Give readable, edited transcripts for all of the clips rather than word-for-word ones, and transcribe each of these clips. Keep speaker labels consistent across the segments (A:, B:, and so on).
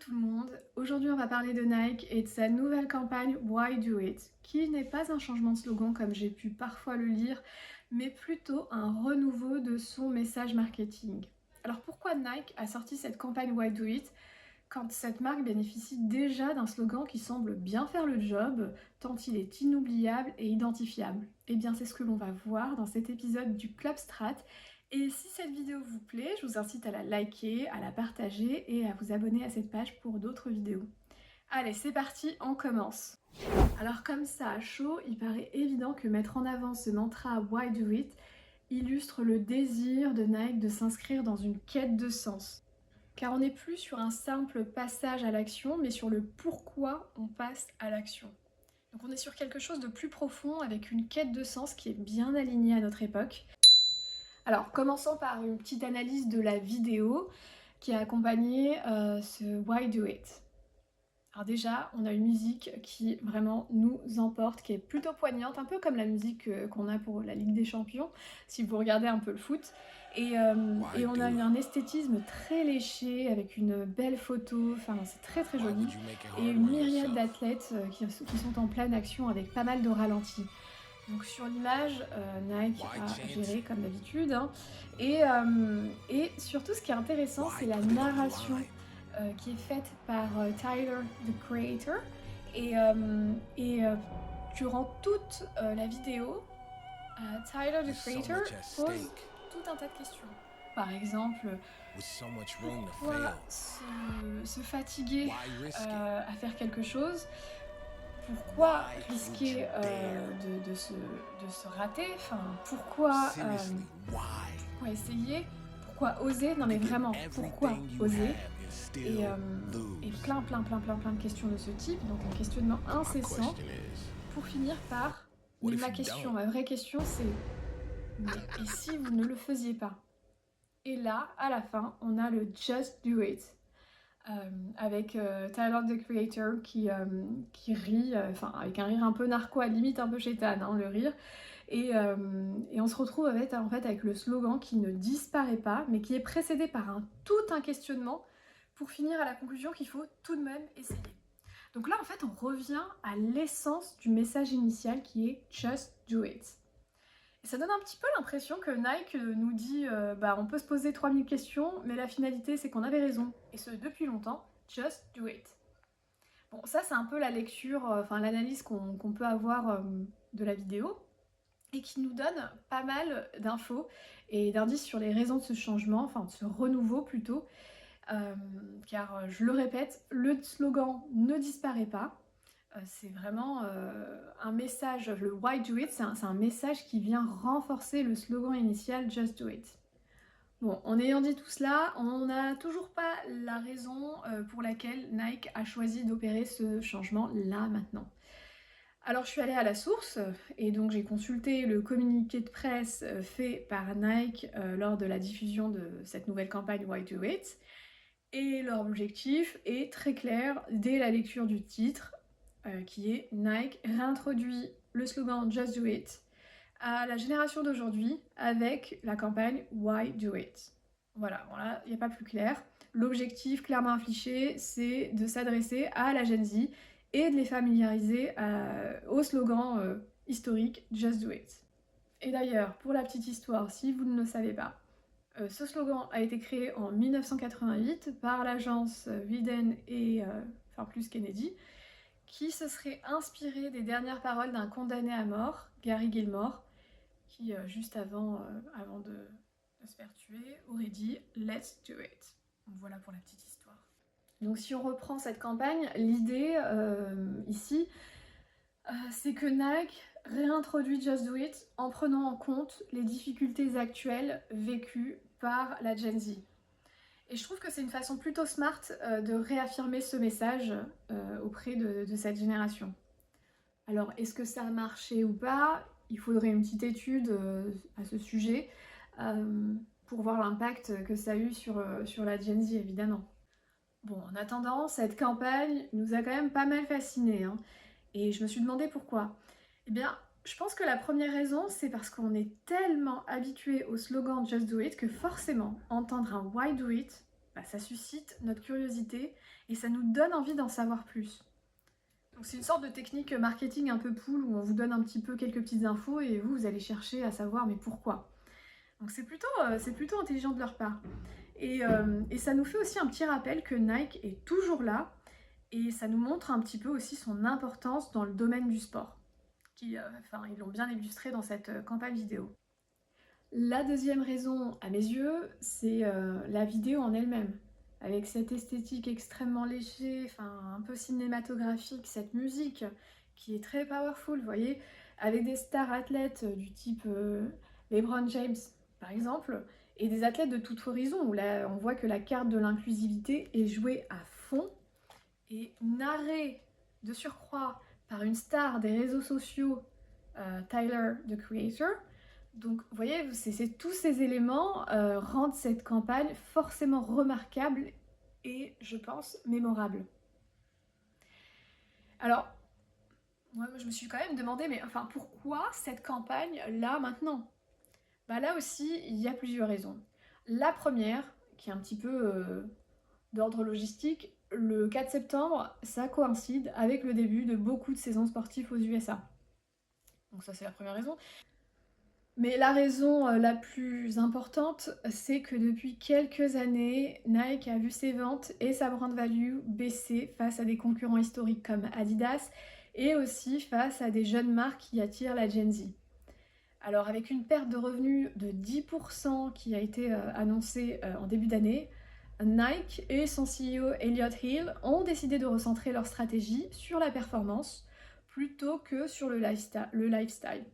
A: tout le monde, aujourd'hui on va parler de Nike et de sa nouvelle campagne Why Do It, qui n'est pas un changement de slogan comme j'ai pu parfois le lire, mais plutôt un renouveau de son message marketing. Alors pourquoi Nike a sorti cette campagne Why Do It quand cette marque bénéficie déjà d'un slogan qui semble bien faire le job, tant il est inoubliable et identifiable? Eh bien c'est ce que l'on va voir dans cet épisode du Club Strat. Et si cette vidéo vous plaît, je vous incite à la liker, à la partager et à vous abonner à cette page pour d'autres vidéos. Allez, c'est parti, on commence. Alors comme ça, à chaud, il paraît évident que mettre en avant ce mantra Why Do It illustre le désir de Nike de s'inscrire dans une quête de sens. Car on n'est plus sur un simple passage à l'action, mais sur le pourquoi on passe à l'action. Donc on est sur quelque chose de plus profond avec une quête de sens qui est bien alignée à notre époque. Alors, commençons par une petite analyse de la vidéo qui a accompagné ce Why Do It. Alors déjà, on a une musique qui vraiment nous emporte, qui est plutôt poignante, un peu comme la musique qu'on a pour la Ligue des Champions, si vous regardez un peu le foot. Et on a eu un esthétisme très léché, avec une belle photo, enfin c'est très très joli. Et une myriade d'athlètes qui sont en pleine action avec pas mal de ralentis. Donc sur l'image, Nike a géré comme d'habitude, hein. Et surtout ce qui est intéressant, c'est la narration qui est faite par Tyler, the Creator. Et durant toute la vidéo, Tyler, the Creator, pose tout un tas de questions. Par exemple, pourquoi se fatiguer à faire quelque chose? Pourquoi risquer de se rater? Enfin, pourquoi essayer? Pourquoi oser? Non mais vraiment, pourquoi oser? Et plein de questions de ce type, donc un questionnement incessant, pour finir par ma vraie question c'est mais et si vous ne le faisiez pas? Et là, à la fin, on a le Just Do It. Avec Tyler, the Creator qui rit, avec un rire un peu narquois, limite un peu chétane, hein, le rire. Et on se retrouve avec le slogan qui ne disparaît pas, mais qui est précédé par tout un questionnement pour finir à la conclusion qu'il faut tout de même essayer. Donc là, en fait, on revient à l'essence du message initial qui est Just Do It. Et ça donne un petit peu l'impression que Nike nous dit on peut se poser 3000 questions, mais la finalité c'est qu'on avait raison, et ce depuis longtemps, just do it. Bon, ça c'est un peu la lecture, l'analyse qu'on peut avoir de la vidéo, et qui nous donne pas mal d'infos et d'indices sur les raisons de ce changement, enfin de ce renouveau plutôt, car je le répète, le slogan ne disparaît pas. C'est vraiment un message, le Why Do It, c'est un message qui vient renforcer le slogan initial Just Do It. Bon, en ayant dit tout cela, on n'a toujours pas la raison pour laquelle Nike a choisi d'opérer ce changement là, maintenant. Alors je suis allée à la source, et donc j'ai consulté le communiqué de presse fait par Nike lors de la diffusion de cette nouvelle campagne Why Do It, et leur objectif est très clair dès la lecture du titre, qui est Nike réintroduit le slogan Just Do It à la génération d'aujourd'hui avec la campagne Why Do It. Voilà, il n'y a pas plus clair. L'objectif clairement affiché, c'est de s'adresser à la Gen Z et de les familiariser au slogan historique Just Do It. Et d'ailleurs, pour la petite histoire, si vous ne le savez pas, ce slogan a été créé en 1988 par l'agence Wieden et plus Kennedy, qui se serait inspiré des dernières paroles d'un condamné à mort, Gary Gilmore, qui juste avant de se faire tuer, aurait dit « Let's do it ». Donc voilà pour la petite histoire. Donc si on reprend cette campagne, l'idée ici, c'est que Nike réintroduit Just Do It en prenant en compte les difficultés actuelles vécues par la Gen Z. Et je trouve que c'est une façon plutôt smart de réaffirmer ce message auprès de cette génération. Alors, est-ce que ça a marché ou pas? Il faudrait une petite étude à ce sujet pour voir l'impact que ça a eu sur la Gen Z, évidemment. Bon, en attendant, cette campagne nous a quand même pas mal fascinés, hein, et je me suis demandé pourquoi. Eh bien, je pense que la première raison, c'est parce qu'on est tellement habitué au slogan Just Do It que forcément, entendre un Why Do It, ça suscite notre curiosité et ça nous donne envie d'en savoir plus. Donc c'est une sorte de technique marketing un peu pool où on vous donne un petit peu quelques petites infos et vous allez chercher à savoir mais pourquoi. Donc c'est plutôt intelligent de leur part. Et ça nous fait aussi un petit rappel que Nike est toujours là et ça nous montre un petit peu aussi son importance dans le domaine du sport. Ils l'ont bien illustré dans cette campagne vidéo. La deuxième raison, à mes yeux, c'est la vidéo en elle-même. Avec cette esthétique extrêmement léger, un peu cinématographique, cette musique qui est très powerful, vous voyez, avec des stars athlètes du type LeBron James, par exemple, et des athlètes de tout horizon, où là, on voit que la carte de l'inclusivité est jouée à fond, et narrée de surcroît par une star des réseaux sociaux, Tyler, the Creator. Donc, vous voyez, tous ces éléments rendent cette campagne forcément remarquable et, je pense, mémorable. Alors, moi, je me suis quand même demandé, mais pourquoi cette campagne là maintenant? Là aussi, il y a plusieurs raisons. La première, qui est un petit peu d'ordre logistique, le 4 septembre, ça coïncide avec le début de beaucoup de saisons sportives aux USA. Donc ça, c'est la première raison. Mais la raison la plus importante, c'est que depuis quelques années, Nike a vu ses ventes et sa brand value baisser face à des concurrents historiques comme Adidas et aussi face à des jeunes marques qui attirent la Gen Z. Alors avec une perte de revenus de 10% qui a été annoncée en début d'année, Nike et son CEO Elliott Hill ont décidé de recentrer leur stratégie sur la performance plutôt que sur le lifestyle.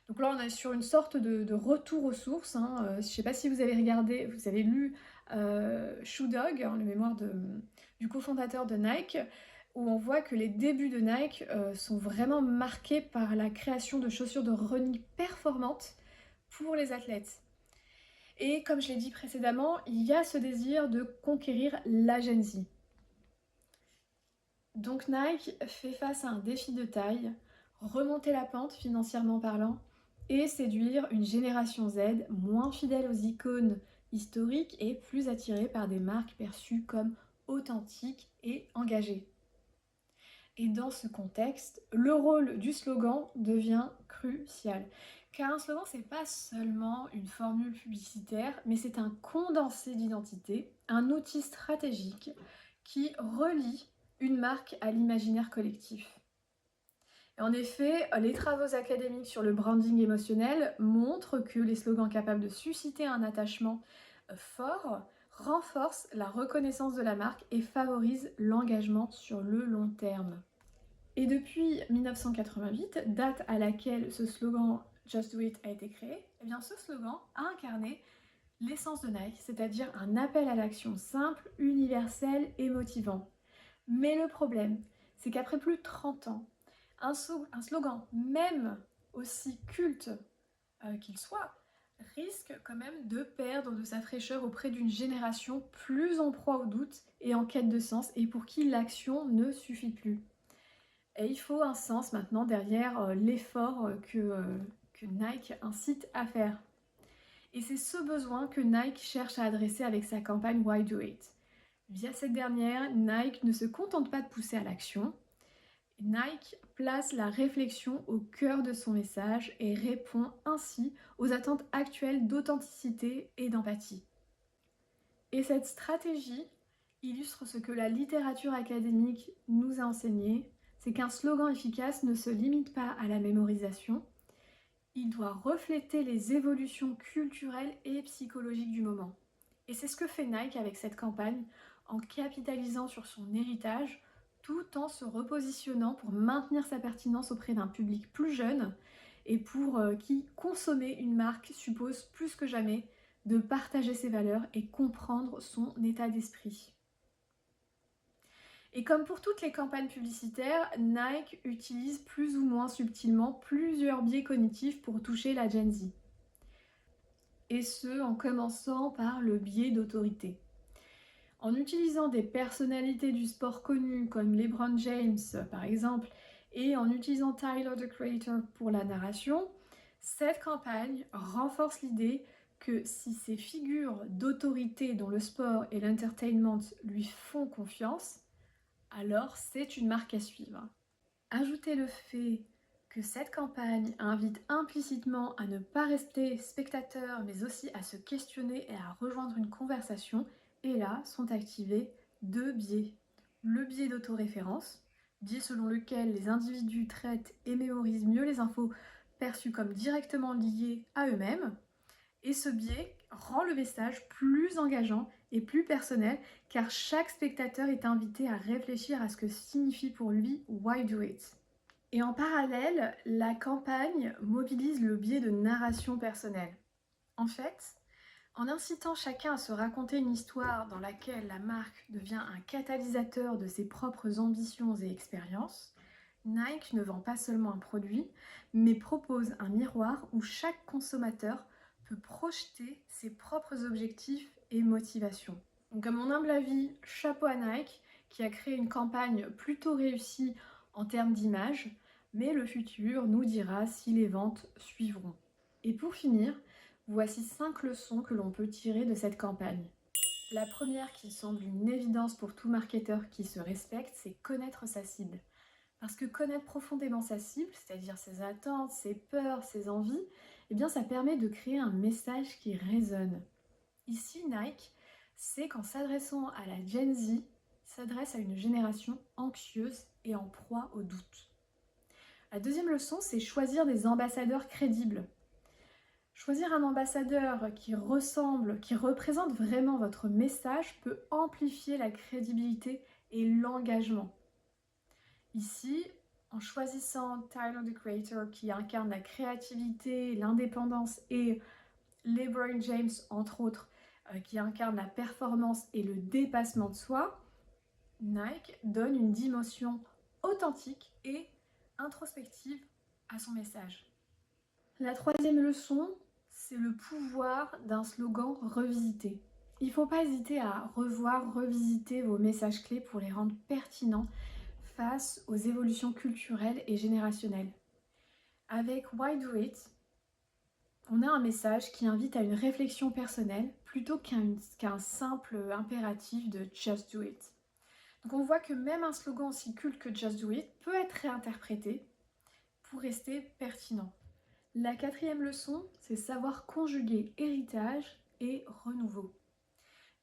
A: Donc là, on est sur une sorte de retour aux sources. Je ne sais pas si vous avez regardé, vous avez lu Shoe Dog, le mémoire du cofondateur de Nike, où on voit que les débuts de Nike sont vraiment marqués par la création de chaussures de running performantes pour les athlètes. Et comme je l'ai dit précédemment, il y a ce désir de conquérir la Gen Z. Donc Nike fait face à un défi de taille, remonter la pente financièrement parlant, et séduire une génération Z moins fidèle aux icônes historiques et plus attirée par des marques perçues comme authentiques et engagées. Et dans ce contexte, le rôle du slogan devient crucial. Car un slogan, c'est pas seulement une formule publicitaire, mais c'est un condensé d'identité, un outil stratégique qui relie une marque à l'imaginaire collectif. Et en effet, les travaux académiques sur le branding émotionnel montrent que les slogans capables de susciter un attachement fort renforcent la reconnaissance de la marque et favorisent l'engagement sur le long terme. Et depuis 1988, date à laquelle ce slogan Just Do It a été créé, ce slogan a incarné l'essence de Nike, c'est-à-dire un appel à l'action simple, universel et motivant. Mais le problème, c'est qu'après plus de 30 ans, un slogan, même aussi culte qu'il soit, risque quand même de perdre de sa fraîcheur auprès d'une génération plus en proie au doute et en quête de sens et pour qui l'action ne suffit plus. Et il faut un sens maintenant derrière l'effort que Nike incite à faire. Et c'est ce besoin que Nike cherche à adresser avec sa campagne Why Do It. Via cette dernière, Nike ne se contente pas de pousser à l'action. Nike place la réflexion au cœur de son message et répond ainsi aux attentes actuelles d'authenticité et d'empathie. Et cette stratégie illustre ce que la littérature académique nous a enseigné, c'est qu'un slogan efficace ne se limite pas à la mémorisation, il doit refléter les évolutions culturelles et psychologiques du moment. Et c'est ce que fait Nike avec cette campagne, en capitalisant sur son héritage, tout en se repositionnant pour maintenir sa pertinence auprès d'un public plus jeune et pour qui consommer une marque suppose plus que jamais de partager ses valeurs et comprendre son état d'esprit. Et comme pour toutes les campagnes publicitaires, Nike utilise plus ou moins subtilement plusieurs biais cognitifs pour toucher la Gen Z. Et ce, en commençant par le biais d'autorité. En utilisant des personnalités du sport connues comme LeBron James par exemple, et en utilisant Tyler, the Creator pour la narration, cette campagne renforce l'idée que si ces figures d'autorité dont le sport et l'entertainment lui font confiance, alors c'est une marque à suivre. Ajoutez le fait que cette campagne invite implicitement à ne pas rester spectateur, mais aussi à se questionner et à rejoindre une conversation, et là sont activés 2 biais. Le biais d'autoréférence, biais selon lequel les individus traitent et mémorisent mieux les infos perçues comme directement liées à eux-mêmes, et ce biais rend le message plus engageant et plus personnel, car chaque spectateur est invité à réfléchir à ce que signifie pour lui Why Do It. Et en parallèle, la campagne mobilise le biais de narration personnelle. En fait, en incitant chacun à se raconter une histoire dans laquelle la marque devient un catalyseur de ses propres ambitions et expériences, Nike ne vend pas seulement un produit, mais propose un miroir où chaque consommateur peut projeter ses propres objectifs et motivations. Donc à mon humble avis, chapeau à Nike qui a créé une campagne plutôt réussie en termes d'image, mais le futur nous dira si les ventes suivront. Et pour finir, voici 5 leçons que l'on peut tirer de cette campagne. La première qui semble une évidence pour tout marketeur qui se respecte, c'est connaître sa cible. Parce que connaître profondément sa cible, c'est-à-dire ses attentes, ses peurs, ses envies, eh bien ça permet de créer un message qui résonne. Ici, Nike sait qu'en s'adressant à la Gen Z, s'adresse à une génération anxieuse et en proie au doute. La deuxième leçon, c'est choisir des ambassadeurs crédibles. Choisir un ambassadeur qui ressemble, qui représente vraiment votre message peut amplifier la crédibilité et l'engagement. Ici, en choisissant Tyler, the Creator, qui incarne la créativité, l'indépendance, et LeBron James, entre autres, qui incarne la performance et le dépassement de soi, Nike donne une dimension authentique et introspective à son message. La troisième leçon, c'est le pouvoir d'un slogan revisité. Il ne faut pas hésiter à revisiter vos messages clés pour les rendre pertinents face aux évolutions culturelles et générationnelles. Avec Why Do It, on a un message qui invite à une réflexion personnelle plutôt qu'un simple impératif de Just Do It. Donc on voit que même un slogan aussi culte que Just Do It peut être réinterprété pour rester pertinent. La quatrième leçon, c'est savoir conjuguer héritage et renouveau.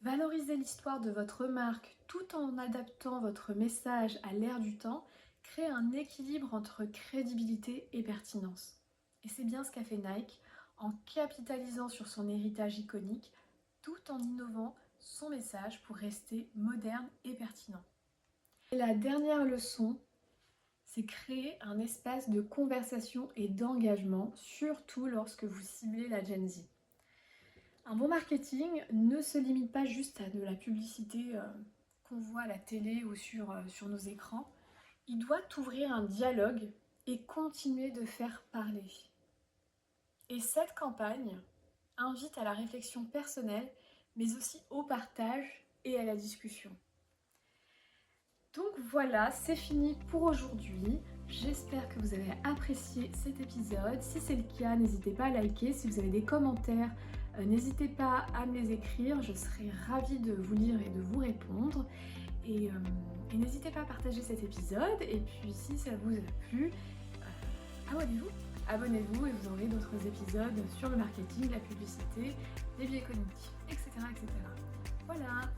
A: Valoriser l'histoire de votre marque tout en adaptant votre message à l'ère du temps crée un équilibre entre crédibilité et pertinence. Et c'est bien ce qu'a fait Nike en capitalisant sur son héritage iconique tout en innovant son message pour rester moderne et pertinent. Et la dernière leçon, c'est créer un espace de conversation et d'engagement, surtout lorsque vous ciblez la Gen Z. Un bon marketing ne se limite pas juste à de la publicité qu'on voit à la télé ou sur nos écrans. Il doit ouvrir un dialogue et continuer de faire parler. Et cette campagne invite à la réflexion personnelle, mais aussi au partage et à la discussion. Donc voilà, c'est fini pour aujourd'hui. J'espère que vous avez apprécié cet épisode. Si c'est le cas, n'hésitez pas à liker. Si vous avez des commentaires, n'hésitez pas à me les écrire. Je serai ravie de vous lire et de vous répondre. Et n'hésitez pas à partager cet épisode. Et puis si ça vous a plu, abonnez-vous et vous aurez d'autres épisodes sur le marketing, la publicité, les biais cognitifs, etc. Voilà.